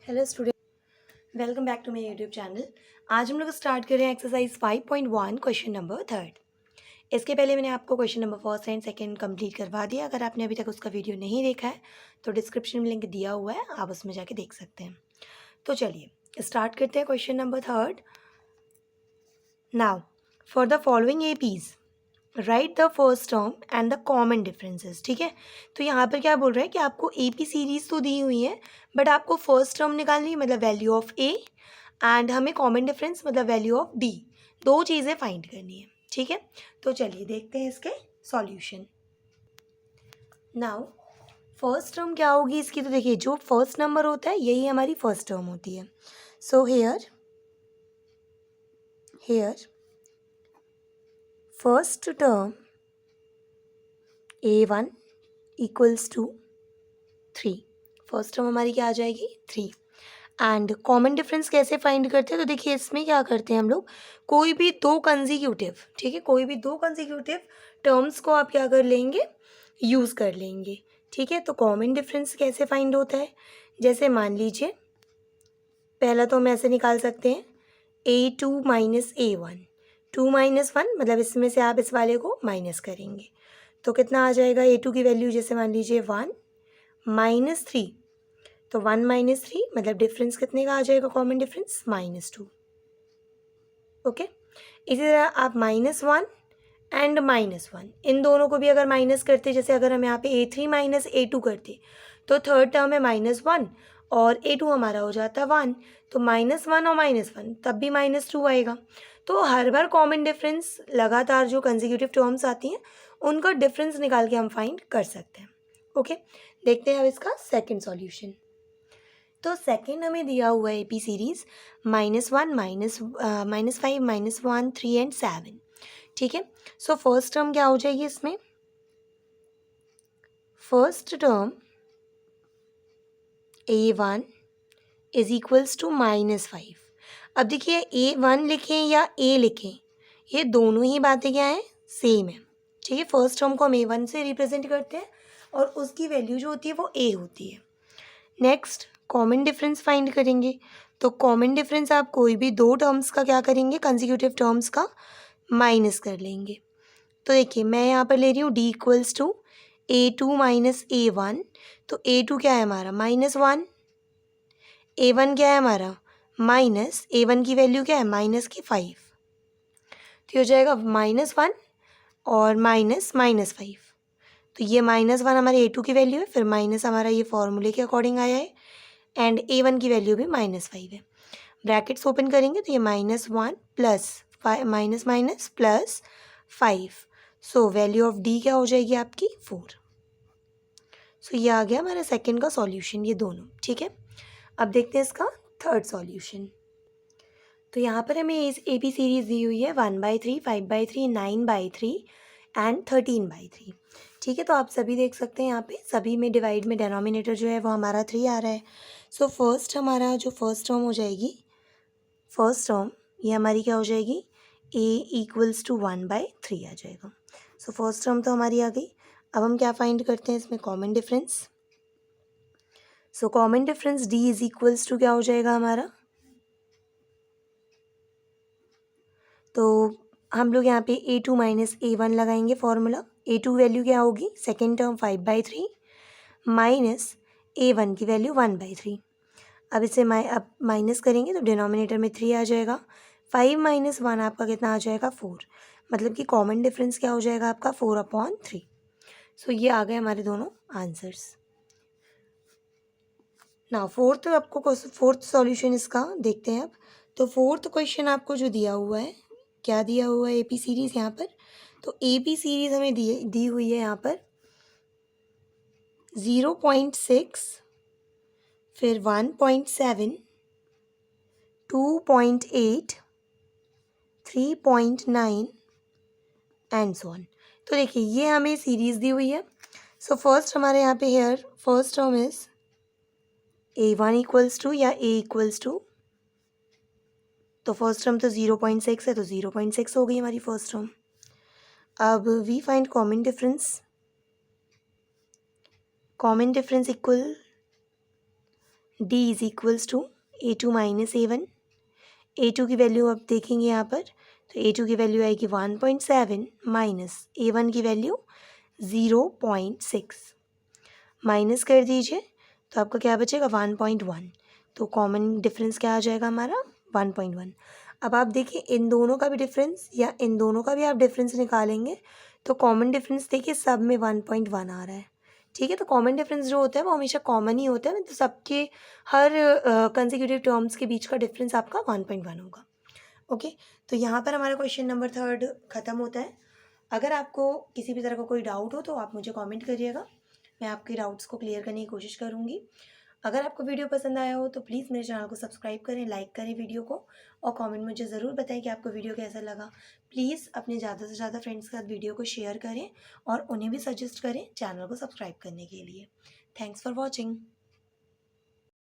Hello student, welcome back to my YouTube channel. आज हम लोग स्टार्ट कर रहे हैं एक्सरसाइज 5.1 क्वेश्चन नंबर थर्ड। इसके पहले मैंने आपको question number first and second complete करवा दिया। अगर आपने अभी तक उसका वीडियो नहीं देखा है तो डिस्क्रिप्शन में लिंक दिया हुआ है, आप उसमें जाके देख सकते हैं। तो चलिए स्टार्ट करते हैं question number third. Now for the following APs right the first term and the common differences. ठीक है, तो यहाँ पर क्या बोल रहा है कि आपको एपी सीरीज तो दी हुई है, बट आपको फर्स्ट टर्म निकालनी है मतलब वैल्यू ऑफ ए, एंड हमें कॉमन डिफरेंस मतलब वैल्यू ऑफ डी, दो चीज़ें फाइंड करनी है। ठीक है, तो चलिए देखते हैं इसके सॉल्यूशन। नाउ फर्स्ट टर्म क्या होगी इसकी, तो देखिए जो फर्स्ट नंबर होता है यही हमारी फर्स्ट टर्म होती है। So here first term A1 equals to 3। First term हमारी क्या आ जाएगी 3। एंड कॉमन डिफरेंस कैसे फाइंड करते हैं, तो देखिए इसमें क्या करते हैं हम लोग, कोई भी दो कंजिक्यूटिव, ठीक है, कोई भी दो कंजिक्यूटिव टर्म्स को आप क्या कर लेंगे, यूज़ कर लेंगे। ठीक है, तो कॉमन डिफरेंस कैसे फाइंड होता है, जैसे मान लीजिए पहला तो हम ऐसे निकाल सकते हैं A2 माइनस A1, 2 माइनस 1 मतलब इसमें से आप इस वाले को माइनस करेंगे तो कितना आ जाएगा, A2 की वैल्यू जैसे मान लीजिए 1 माइनस 3, तो 1 माइनस 3 मतलब डिफरेंस कितने का आ जाएगा, कॉमन डिफरेंस -2। ओके, इसी तरह आप -1 एंड -1 इन दोनों को भी अगर माइनस करते, जैसे अगर हम यहाँ पे A3 माइनस A2 करते तो थर्ड टर्म है -1 और A2 हमारा हो जाता 1, तो -1 और -1 तब भी -2 आएगा। तो हर बार कॉमन डिफरेंस लगातार जो कंसेक्यूटिव टर्म्स आती हैं उनका डिफरेंस निकाल के हम फाइंड कर सकते हैं। ओके, देखते हैं अब इसका सेकेंड सॉल्यूशन। तो सेकेंड हमें दिया हुआ है एपी सीरीज -1 -5 -1 3 एंड 7। ठीक है, सो फर्स्ट टर्म क्या हो जाएगी इसमें, first term A1 is equals to -5। अब देखिए A1 लिखें या A लिखें, ये दोनों ही बातें क्या हैं, सेम है। ठीक है, फर्स्ट टर्म को हम A1 से रिप्रेजेंट करते हैं और उसकी वैल्यू जो होती है वो A होती है। नेक्स्ट कॉमन डिफरेंस फाइंड करेंगे, तो कॉमन डिफरेंस आप कोई भी दो टर्म्स का क्या करेंगे, कंसेक्यूटिव टर्म्स का माइनस कर लेंगे। तो देखिए मैं यहाँ पर ले रही हूँ D equals to A2 minus A1, तो A2 क्या है हमारा -1, A1 क्या है हमारा माइनस, A1 की वैल्यू क्या है -5, तो हो जाएगा -1 और -5। तो ये -1 हमारे A2 की वैल्यू है, फिर माइनस हमारा ये फॉर्मूले के अकॉर्डिंग आया है, एंड A1 की वैल्यू भी -5 है। ब्रैकेट्स ओपन करेंगे तो ये -1 plus minus minus plus 5, so value of D क्या हो जाएगी आपकी 4। सो ये आ गया हमारा सेकंड का सॉल्यूशन, ये दोनों। ठीक है, अब देखते हैं इसका थर्ड सॉल्यूशन। तो यहाँ पर हमें इस AP सीरीज़ दी हुई है 1/3, 5/3, 9/3 एंड 13/3। ठीक है, तो आप सभी देख सकते हैं यहाँ पे सभी में डिवाइड में डेनोमिनेटर जो है वो हमारा 3 आ रहा है। सो फर्स्ट हमारा जो फर्स्ट टर्म हो जाएगी, फर्स्ट टर्म ये हमारी क्या हो जाएगी, A इक्वल्स टू 1/3 आ जाएगा। सो फर्स्ट टर्म तो हमारी आ गई। अब हम क्या फाइंड करते हैं इसमें, common difference. So common difference D is equals to क्या हो जाएगा हमारा, तो हम लोग यहाँ पे A2 माइनस A1 लगाएंगे फॉर्मूला। A2 वैल्यू क्या होगी, सेकेंड टर्म 5/3 माइनस A1 की वैल्यू 1/3। अब इसे अब माइनस करेंगे तो डिनोमिनेटर में 3 आ जाएगा, 5 माइनस 1 आपका कितना आ जाएगा 4, मतलब कि कॉमन डिफरेंस क्या हो जाएगा आपका 4/3। सो ये आ गए हमारे दोनों आंसर्स। ना फोर्थ सॉल्यूशन इसका देखते हैं अब। तो फोर्थ क्वेश्चन आपको जो दिया हुआ है, क्या दिया हुआ है AP सीरीज़ यहाँ पर, तो AP सीरीज़ हमें दी हुई है यहाँ पर 0.6, फिर 1.7, 2.8, 3.9 एंड सो ऑन। तो देखिए ये हमें सीरीज़ दी हुई है। सो फर्स्ट हमारे यहाँ पे here first term is A1 equals to या A इक्वल्स टू, तो फर्स्ट टर्म तो 0.6 है, तो 0.6 हो गई हमारी फर्स्ट टर्म। अब we find common difference, common difference equal D is equals to A2 minus A1। A2 की वैल्यू अब देखेंगे यहाँ पर, तो A2 की वैल्यू आएगी 1.7 माइनस A1 की वैल्यू 0.6। माइनस कर दीजिए तो आपका क्या बचेगा 1.1। तो कॉमन डिफरेंस क्या आ जाएगा हमारा 1.1। अब आप देखिए इन दोनों का भी डिफरेंस या इन दोनों का भी आप डिफरेंस निकालेंगे तो कॉमन डिफरेंस देखिए सब में 1.1 आ रहा है। ठीक है, तो कॉमन डिफरेंस जो होता है वो हमेशा कॉमन ही होता है, तो सबके हर कंसेक्यूटिव टर्म्स के बीच का डिफरेंस आपका 1.1 होगा। ओके, तो यहाँ पर हमारा क्वेश्चन नंबर 3 ख़त्म होता है। अगर आपको किसी भी तरह का कोई डाउट हो तो आप मुझे कमेंट करिएगा, मैं आपके डाउट्स को क्लियर करने की कोशिश करूँगी। अगर आपको वीडियो पसंद आया हो तो प्लीज़ मेरे चैनल को सब्सक्राइब करें, लाइक करें वीडियो को, और कमेंट मुझे ज़रूर बताएं कि आपको वीडियो कैसा लगा। प्लीज़ अपने ज़्यादा से ज़्यादा फ्रेंड्स के साथ वीडियो को शेयर करें और उन्हें भी सजेस्ट करें चैनल को सब्सक्राइब करने के लिए। Thanks for watching.